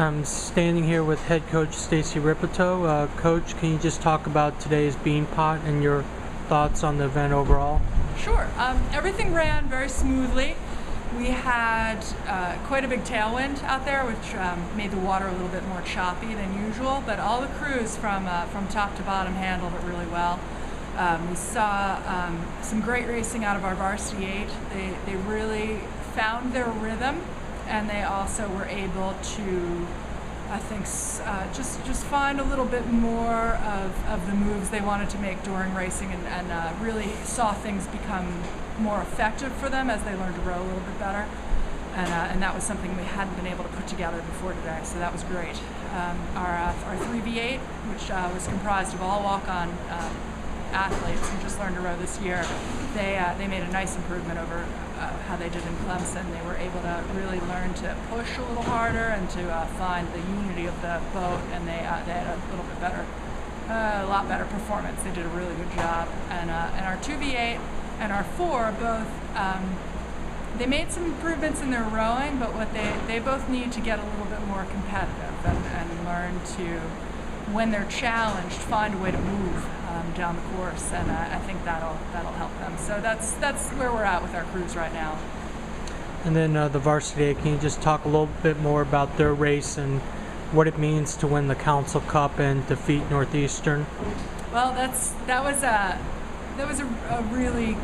I'm standing here with head coach Stacey Rippetoe. Coach, can you just talk about today's Beanpot and your thoughts on the event overall? Sure. Everything ran very smoothly. We had quite a big tailwind out there, which made the water a little bit more choppy than usual, but all the crews from top to bottom handled it really well. We saw some great racing out of our varsity 8. They really found their rhythm, and they also were able to, I think, just find a little bit more of the moves they wanted to make during racing, and really saw things become more effective for them as they learned to row a little bit better. And that was something we hadn't been able to put together before today, so that was great. Our 3v8, which was comprised of all walk-on athletes who just learned to row this year, they made a nice improvement over how they did in Clemson. They were able to really learn to push a little harder and to find the unity of the boat, and they had a little bit better, a lot better performance. They did a really good job. And our 2v8 and our 4 both, they made some improvements in their rowing, but what they both need to get a little bit more competitive and learn to, when they're challenged, find a way to move down the course, and I think that'll help them. So that's where we're at with our crews right now. And then the varsity 8, can you just talk a little bit more about their race and what it means to win the Council Cup and defeat Northeastern? Well, that was a really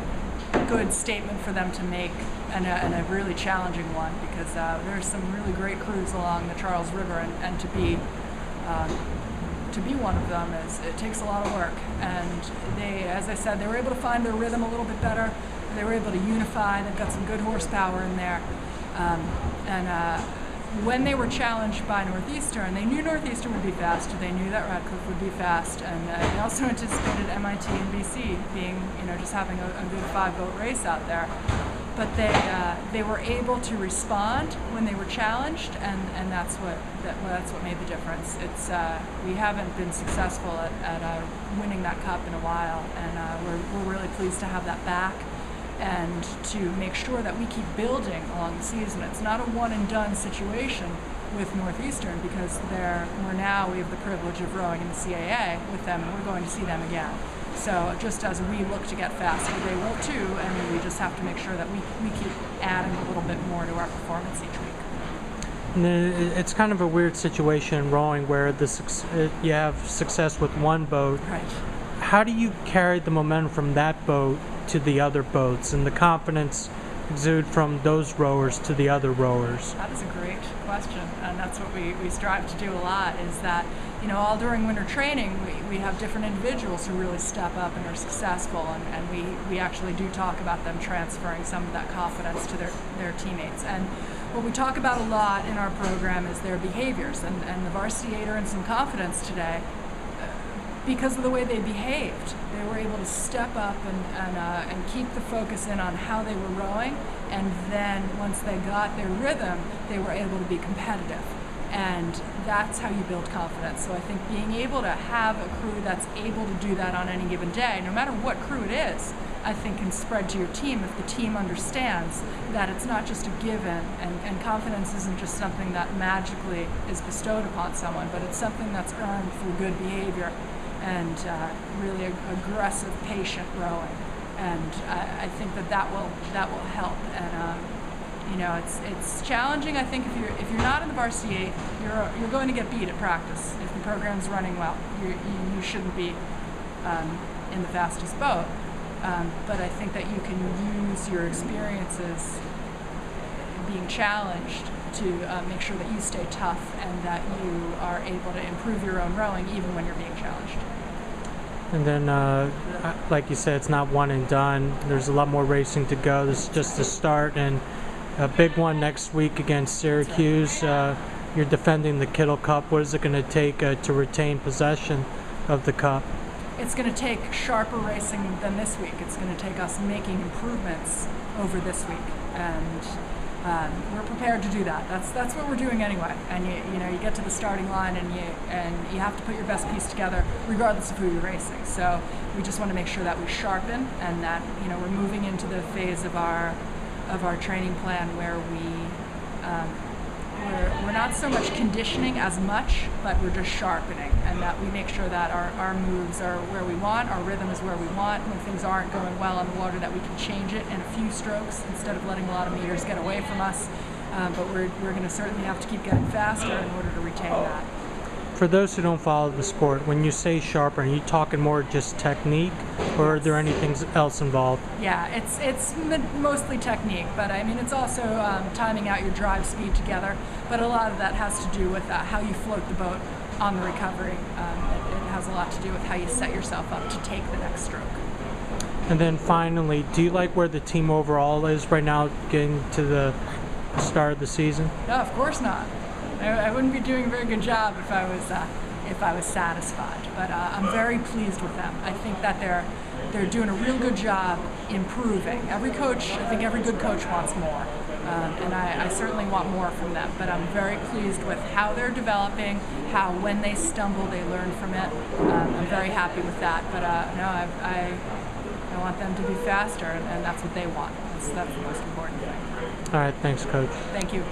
good statement for them to make, and a really challenging one, because there's some really great crews along the Charles River, and to be one of them it takes a lot of work. And they, as I said, they were able to find their rhythm a little bit better. They were able to unify. They've got some good horsepower in there. When they were challenged by Northeastern, they knew Northeastern would be fast. They knew that Radcliffe would be fast, and they also anticipated MIT and BC being, just having a good 5-boat race out there. But they were able to respond when they were challenged, and that's what made the difference. We haven't been successful at winning that cup in a while, and we're really pleased to have that back, and to make sure that we keep building along the season. It's not a one-and-done situation with Northeastern, because we have the privilege of rowing in the CAA with them, and we're going to see them again. So just as we look to get faster, they will too, and we just have to make sure that we keep adding a little bit more to our performance each week. And it's kind of a weird situation in rowing where you have success with one boat. Right. How do you carry the momentum from that boat to the other boats, and the confidence exude from those rowers to the other rowers? That is a great question, and that's what we strive to do a lot, is that, all during winter training, we have different individuals who really step up and are successful, and we actually do talk about them transferring some of that confidence to their teammates. And what we talk about a lot in our program is their behaviors, and the varsity 8 are in some confidence today because of the way they behaved. They were able to step up and keep the focus in on how they were rowing, and then once they got their rhythm, they were able to be competitive. And that's how you build confidence. So I think being able to have a crew that's able to do that on any given day, no matter what crew it is, I think can spread to your team if the team understands that it's not just a given, and confidence isn't just something that magically is bestowed upon someone, but it's something that's earned through good behavior and really aggressive, patient rowing. And I think that will help. And it's challenging. I think if you're not in the varsity 8, you're going to get beat at practice. If the program's running well, you shouldn't be in the fastest boat. But I think that you can use your experiences being challenged to make sure that you stay tough and that you are able to improve your own rowing even when you're being challenged. And then, like you said, it's not one and done. There's a lot more racing to go. This is just the start, and a big one next week against Syracuse. You're defending the Kittle Cup. What is it going to take to retain possession of the Cup? It's going to take sharper racing than this week. It's going to take us making improvements over this week, and we're prepared to do that. That's what we're doing anyway. And you get to the starting line, and you have to put your best piece together, regardless of who you're racing. So we just want to make sure that we sharpen, and that we're moving into the phase of our training plan where we're not so much conditioning as much, but we're just sharpening, and that we make sure that our moves are where we want, our rhythm is where we want. When things aren't going well on the water, that we can change it in a few strokes instead of letting a lot of meters get away from us. But we're going to certainly have to keep getting faster in order to retain that. For those who don't follow the sport, when you say sharper, are you talking more just technique, or are there anything else involved? Yeah, it's mostly technique, but I mean it's also timing out your drive speed together. But a lot of that has to do with how you float the boat on the recovery. It has a lot to do with how you set yourself up to take the next stroke. And then finally, do you like where the team overall is right now, getting to the start of the season? No, of course not. I wouldn't be doing a very good job if I was satisfied. But I'm very pleased with them. I think that they're doing a real good job improving. I think every good coach wants more, and I certainly want more from them. But I'm very pleased with how they're developing, how when they stumble they learn from it. I'm very happy with that. But no, I want them to be faster, and that's what they want. That's the most important thing. All right, thanks, Coach. Thank you.